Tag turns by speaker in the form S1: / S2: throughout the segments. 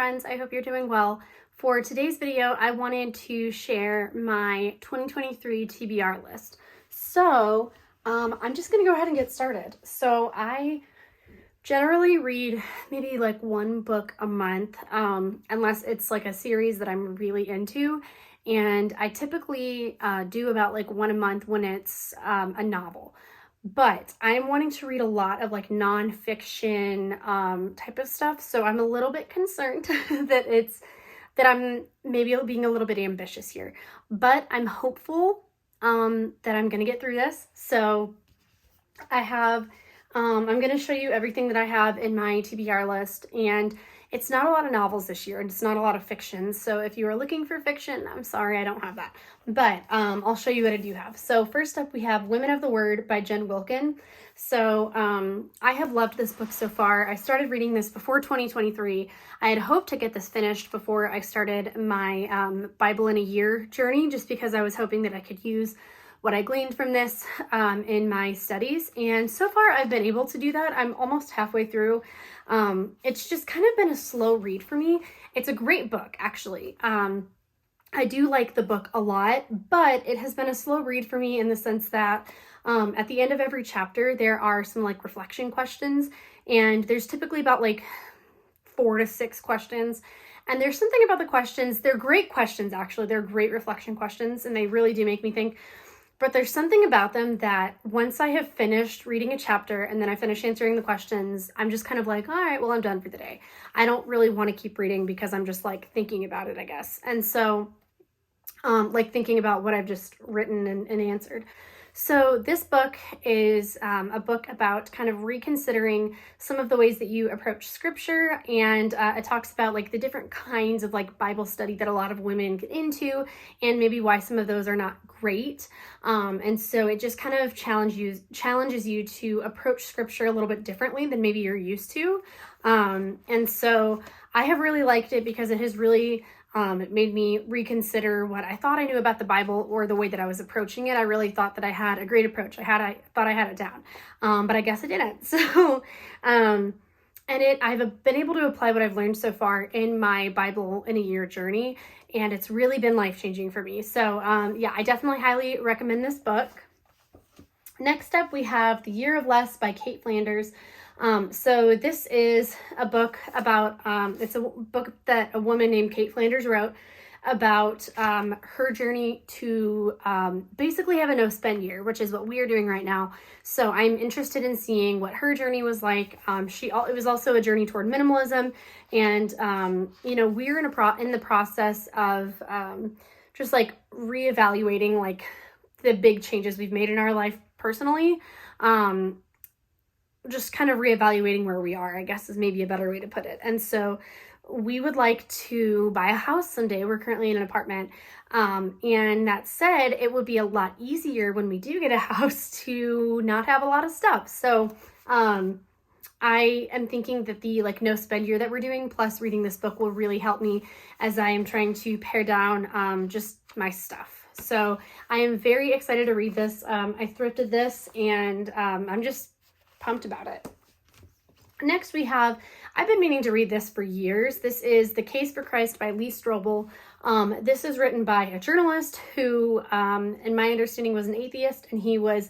S1: friends. I hope you're doing well. For today's video, I wanted to share my 2023 TBR list. So I'm just gonna go ahead and get started. So I generally read maybe like one book a month, unless it's like a series that I'm really into. And I typically do about like one a month when it's a novel. But I'm wanting to read a lot of like nonfiction type of stuff. So I'm a little bit concerned that I'm maybe being a little bit ambitious here. But I'm hopeful that I'm gonna get through this. So I have I'm going to show you everything that I have in my TBR list, and it's not a lot of novels this year, and it's not a lot of fiction. So if you are looking for fiction, I'm sorry, I don't have that. But I'll show you what I do have. So first up, we have Women of the Word by Jen Wilkin. So I have loved this book so far. I started reading this before 2023. I had hoped to get this finished before I started my Bible in a Year journey, just because I was hoping that I could use what I gleaned from this in my studies. And so far I've been able to do that. I'm almost halfway through. It's just kind of been a slow read for me. It's a great book, actually. I do like the book a lot, but it has been a slow read for me in the sense that at the end of every chapter, there are some like reflection questions, and there's typically about like 4 to 6 questions. And there's something about the questions, they're great questions, actually. They're great reflection questions, and they really do make me think. But there's something about them that once I have finished reading a chapter and then I finish answering the questions, I'm just kind of like, all right, well, I'm done for the day. I don't really want to keep reading because I'm just like thinking about it, I guess. And so like thinking about what I've just written and answered. So this book is a book about kind of reconsidering some of the ways that you approach scripture, and it talks about like the different kinds of like Bible study that a lot of women get into, and maybe why some of those are not great. And so it just kind of challenges you to approach scripture a little bit differently than maybe you're used to. And so I have really liked it because it has really it made me reconsider what I thought I knew about the Bible or the way that I was approaching it. I really thought that I had a great approach. I thought I had it down, but I guess I didn't. So, I've been able to apply what I've learned so far in my Bible in a Year journey, and it's really been life-changing for me. So, yeah, I definitely highly recommend this book. Next up, we have The Year of Less by Kate Flanders. So this is a book about, it's a book that a woman named Kate Flanders wrote about her journey to basically have a no-spend year, which is what we are doing right now. So I'm interested in seeing what her journey was like. It was also a journey toward minimalism, and you know, we're in the process of just like reevaluating like the big changes we've made in our life personally. Just kind of reevaluating where we are, I guess, is maybe a better way to put it. And so we would like to buy a house someday. We're currently in an apartment. And that said, it would be a lot easier when we do get a house to not have a lot of stuff. So I am thinking that the like no spend year that we're doing plus reading this book will really help me as I am trying to pare down just my stuff. So I am very excited to read this. I thrifted this, and I'm just pumped about it. Next we have, I've been meaning to read this for years. This is The Case for Christ by Lee Strobel. This is written by a journalist who, in my understanding, was an atheist, and he was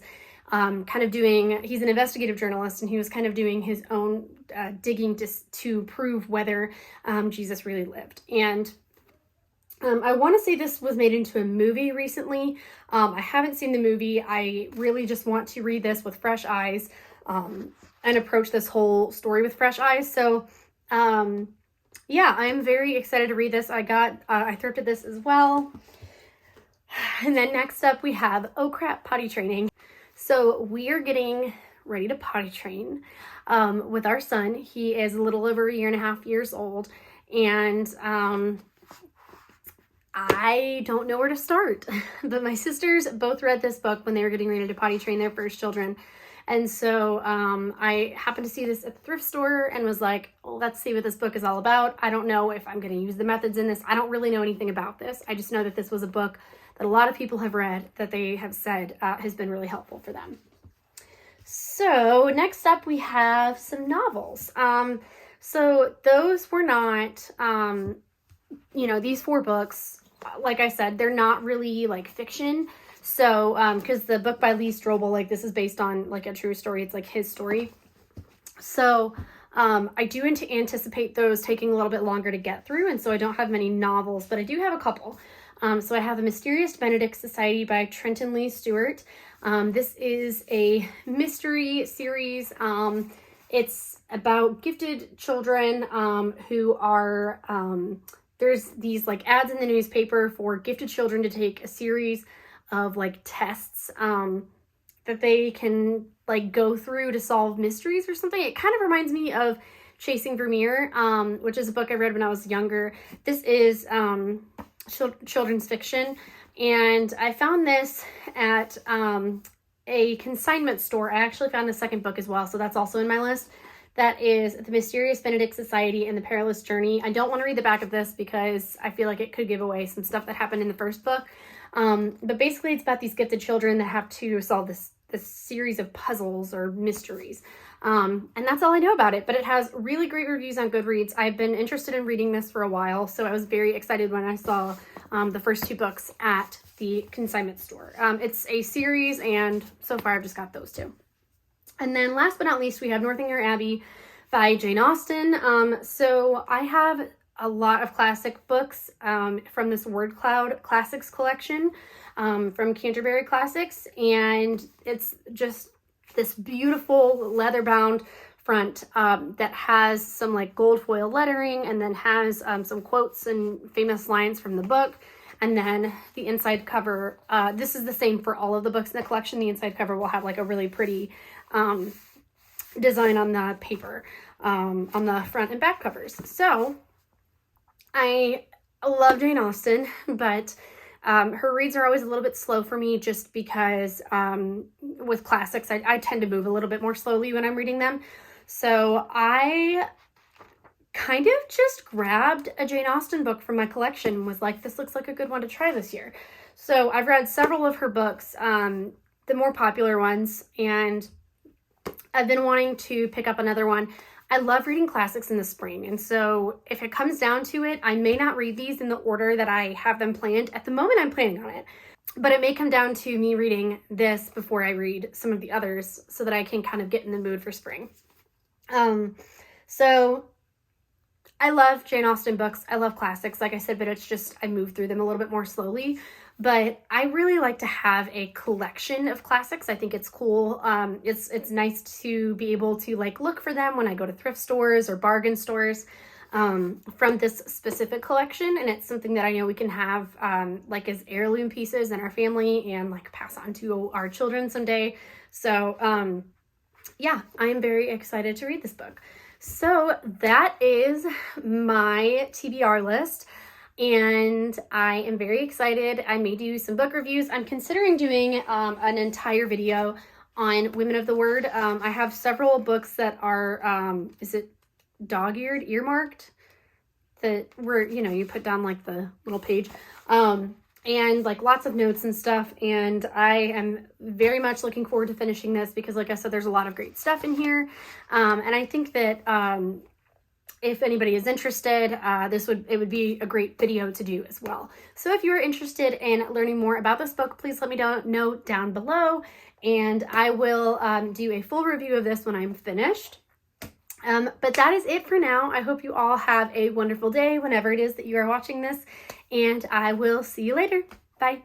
S1: he's an investigative journalist, and he was kind of doing his own digging to prove whether Jesus really lived. And I want to say this was made into a movie recently. I haven't seen the movie. I really just want to read this with fresh eyes. And approach this whole story with fresh eyes. So, yeah, I'm very excited to read this. I thrifted this as well. And then next up we have Oh Crap Potty Training. So we are getting ready to potty train with our son. He is a little over 1.5 years old, and I don't know where to start. But my sisters both read this book when they were getting ready to potty train their first children. And so I happened to see this at the thrift store and was like, oh, let's see what this book is all about. I don't know if I'm going to use the methods in this. I don't really know anything about this. I just know that this was a book that a lot of people have read that they have said has been really helpful for them. So next up we have some novels. So those were not, you know, these 4 books, like I said, they're not really like fiction. So, because the book by Lee Strobel, like this is based on like a true story. It's like his story. So, I do anticipate those taking a little bit longer to get through. And so I don't have many novels, but I do have a couple. So I have The Mysterious Benedict Society by Trenton Lee Stewart. This is a mystery series. It's about gifted children who are, there's these like ads in the newspaper for gifted children to take a series of like tests that they can like go through to solve mysteries or something. It kind of reminds me of Chasing Vermeer, which is a book I read when I was younger. This is children's fiction, and I found this at a consignment store. I actually found the second book as well, so that's also in my list. That is The Mysterious Benedict Society and the Perilous Journey. I don't want to read the back of this because I feel like it could give away some stuff that happened in the first book. But basically it's about these gifted children that have to solve this series of puzzles or mysteries. And that's all I know about it, but it has really great reviews on Goodreads. I've been interested in reading this for a while, so I was very excited when I saw the first 2 books at the consignment store. It's a series, and so far I've just got those 2. And then last but not least, we have Northanger Abbey by Jane Austen. So I have a lot of classic books from this Word Cloud Classics collection from Canterbury Classics, and it's just this beautiful leather-bound front that has some like gold foil lettering, and then has some quotes and famous lines from the book. And then the inside cover, this is the same for all of the books in the collection. The inside cover will have like a really pretty design on the paper, on the front and back covers. So I love Jane Austen, but her reads are always a little bit slow for me, just because with classics, I tend to move a little bit more slowly when I'm reading them. So I kind of just grabbed a Jane Austen book from my collection and was like, this looks like a good one to try this year. So I've read several of her books, the more popular ones, and I've been wanting to pick up another one. I love reading classics in the spring, and so if it comes down to it, I may not read these in the order that I have them planned. At the moment, I'm planning on it, but it may come down to me reading this before I read some of the others so that I can kind of get in the mood for spring. So I love Jane Austen books. I love classics, like I said, but it's just I move through them a little bit more slowly. But I really like to have a collection of classics. I think it's cool. It's nice to be able to like look for them when I go to thrift stores or bargain stores from this specific collection. And it's something that I know we can have like as heirloom pieces in our family and like pass on to our children someday. So yeah, I am very excited to read this book. So that is my TBR list, and I am very excited. I may do some book reviews. I'm considering doing an entire video on Women of the Word. I have several books that are, is it dog-eared, earmarked? That were, you know, you put down like the little page. And like lots of notes and stuff, and I am very much looking forward to finishing this because like I said, there's a lot of great stuff in here, and I think that if anybody is interested, it would be a great video to do as well. So if you're interested in learning more about this book, please let me know down below, and I will do a full review of this when I'm finished. But that is it for now. I hope you all have a wonderful day whenever it is that you are watching this, and I will see you later. Bye.